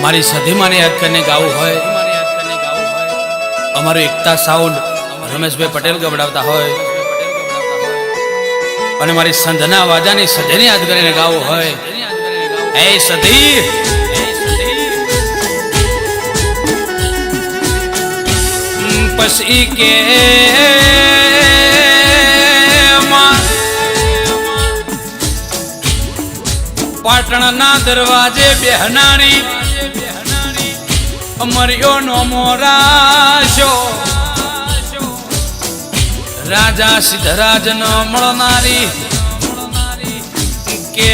મારી સધીમાને યાદ કરીને ગાવું હોય, અમારું એકતા સાઉન્ડ રમેશભાઈ પટેલ ગવડાવતા હોય અને મારી સંધના વાજાની સધીને યાદ કરીને ગાવું હોય, એ સધી પછી કે પાટણના દરવાજે બેહનારી અમર્યો નો મોરાશો રાજા સિદ્ધરાજ ન મળનારી કે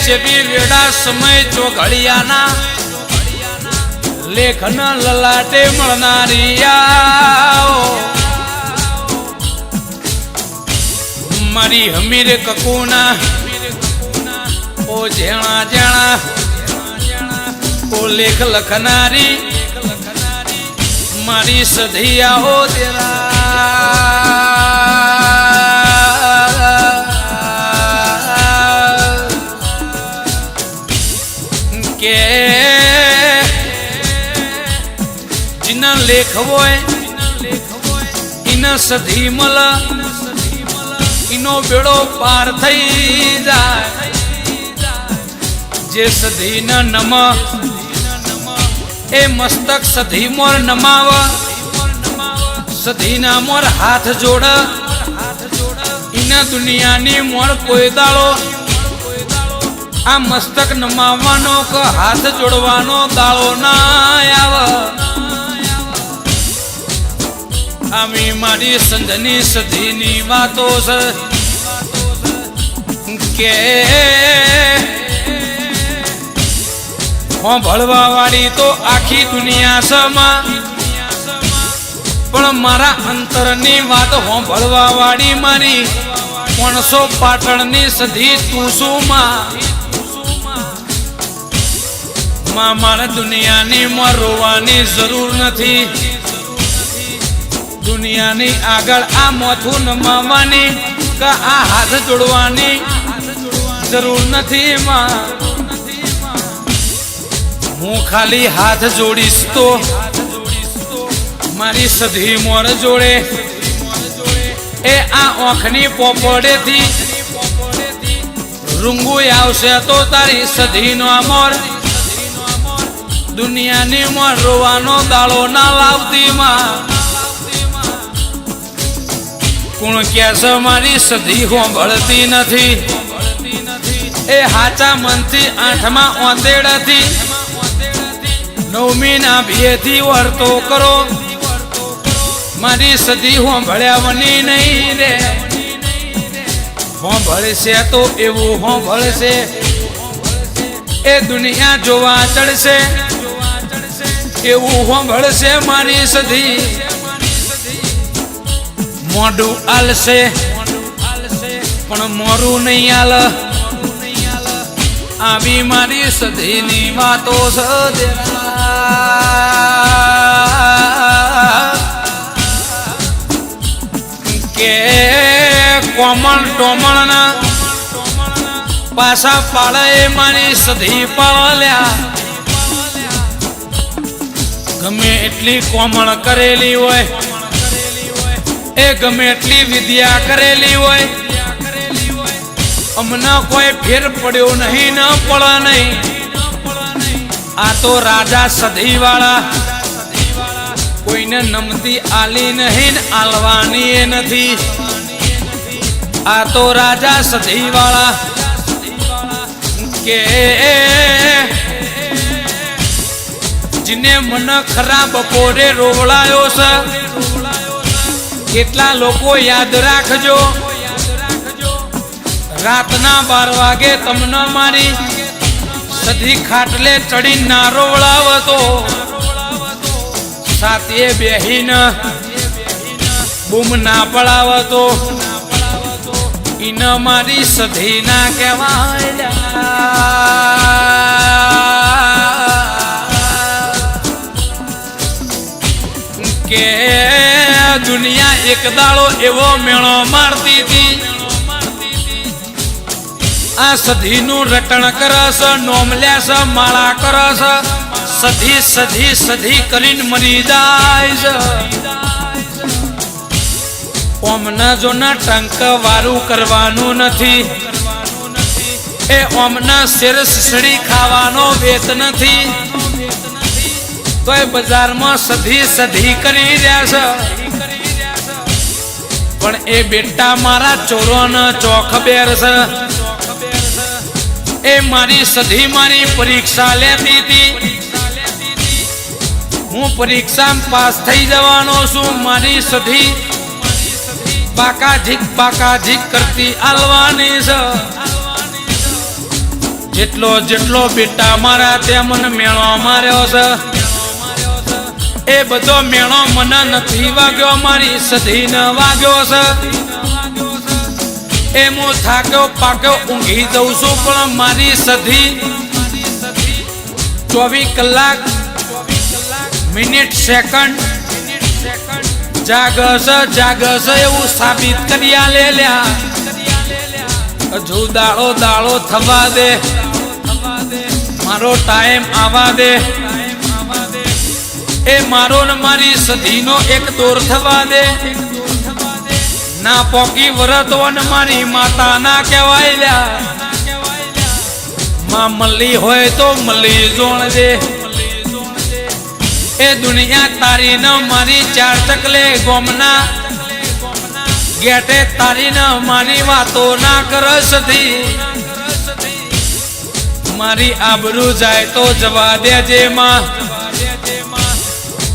ચેવી વેડા સમય ચોઘડિયાના લેખન લલાટે મળનારી મારી હમીર કકુના ઓ જેણા જેણા ઓ લેખ લખનારી મારી સધિયા હો કે જીના લેખ હોય ઇના સધી મલ ઇનો બેડો પાર થઈ જાય જે સધી ન નમ એ મસ્તક સધી મોર નમાવ સધી ના મોર હાથ જોડ ઇના દુનિયાની મોર કોઈ દાડો આ મસ્તક નમાવવાનો કે હાથ જોડવાનો દાડો ના આવ આમી મારી સંધની સધીની વાતો છે કે ભળવા વાળી તો આખી દુનિયા સમા પણ મારા અંતરની વાત ભળવા વાળી મારી 500 પાટણની સધી તું શું માં મારે દુનિયાની માં રોવાની જરૂર નથી દુનિયાની આગળ આ મોથું નમાવાની કે આ હાથ જોડવાની જરૂર નથી માં હું ખાલી હાથ જોડીશ તો મારી સધી મોર જોડે એ આ ઓખની પોપડેથી રૂંગુ આવશે તો તારી સધીનો મોર દુનિયાની મોર રોવાનો દાડો ના લાવતી માં કોણ કે છે મારી સધી હોંભળતી નથી એ હાચા મનથી 8માં ઓંદેડાથી 9મીના ભેથી વર્તો કરો મારી સધી હોંભળ્યાવની નહીં રે હોંભળશે તો એવું હોંભળશે એ દુનિયા જોવા ચડશે એવું હોંભળશે મારી સધી મોઢું આલશે પણ મોરું નહીં આલ આવી મારી સધીની વાતો કે કોમળ ટોમળના પાછા પાડે મારી સધી પાળ્યા ગમે એટલી કોમળ કરેલી હોય એ ગમે એટલી વિદ્યા કરેલી હોય અમને કોઈ ફેર પડ્યો નહીં ન પડ નહીં આ તો રાજા સધી વાળા કોઈને નમતી આલી નહીં આલવાની એ નથી આ તો રાજા સધી વાળા કે જીને મન ખરા બપોરે રોવડાયો છે કેટલા લોકો યાદ રાખજો રાતના 12 વાગે તમને મારી સધી ખાટલે ચડી ના રોવડાવતો સાથે બેહીને બૂમ ના પડાવતો ઈન મારી સધી ના કહેવાય કે દુનિયા એક દાડો એવો મેળો મારતી હતી આ સધીનું રટણ કરસ, નોમલ્યાસ માળા કરસ, સધી સધી સધી કરીને મરી જાય છે. ઓમના જોના ટંક વારું કરવાનું નથી, એ ઓમના શેર સડી ખાવાનો વેત નથી, તો એ બજારમાં સધી સધી કરી રહ્યા છે. પણ એ બેટા મારા ચોરોનો ચોખ બેર છે. એ મારી સધી મારી પરીક્ષા લેતી હતી, હું પરીક્ષામાં પાસ થઈ જવાનો છું. મારી સધી બાકાજીક કરતી આલવાની છે. જેટલો જેટલો બેટા મારા તે મને મેળો માર્યો છે, એ બધો મેળો મને નથી વાગ્યો, મારી સધીને વાગ્યો છે. એ હું થાક્યો પાક્યો ઊંઘી દઉં છું, પણ મારી સધી 24 કલાક મિનિટ સેકન્ડ જાગસ એવું સાબિત કરી આલેલ્યા. હજુ દાડો થવા દે, મારો ટાઈમ આવા દે, એ મારો ને મારી સધીનો એક દોર થવા દે. ના પોકી વરતો ને મારી માતા ના કહેવાય લ્યા. માં મળી હોય તો મળી જોણ દે. એ દુનિયા તારી ન મારી 4 ચકલે ગોમના ગેટે તારી ન મારી વાતો ના કરસથી. મારી આબરૂ જાય તો જવા દેજે માં,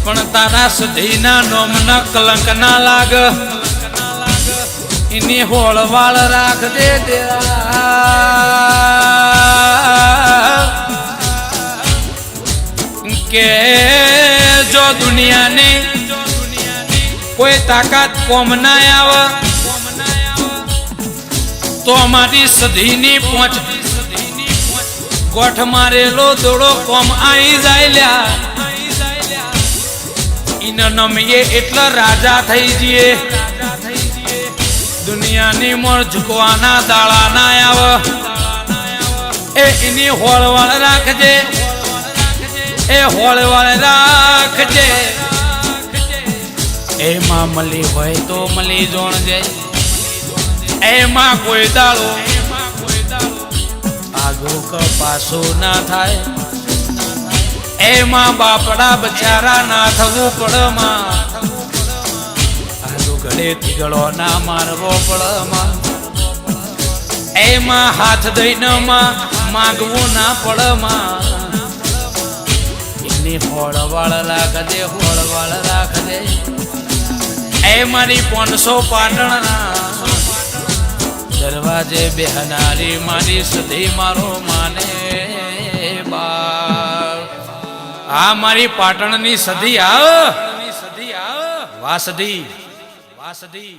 પણ તારા સધીના નોમના કલંક ના લાગ. એની હોળવાળ રાખ દે. કે જો દુનિયાની કોઈ તાકાત કોમ ના આવે તો અમારી સધીની પહોંચ ગોઠ મારેલો દોડો કોમ આવી જાય લ્યા. ઈનો નમીએ એટલે રાજા થઈ જઈએ. દુનિયાની મોર ઝુકવાના દાળા ના આવે. એ એની હોળવાળ રાખજે, એ હોળવાળ રાખજે. એમાં મળી હોય તો મળી જોણજે. એમાં કોઈ દાળો આગો કે પાછો ના થાય. એમાં બાપડા બચારા ના થવું પડમાં. ગળેથી ગળો ના મારવો પડમાં. એમાં હાથ દઈને માગવું ના પડમાં. એની હોળવાળ રાખજે, હોળવાળ રાખજે. એ મારી 500 પાટણના દરવાજે બેહનારી મારી સધી મારો માને બા. આ મારી પાટણની સધી આવ, વાસધી વાસધી.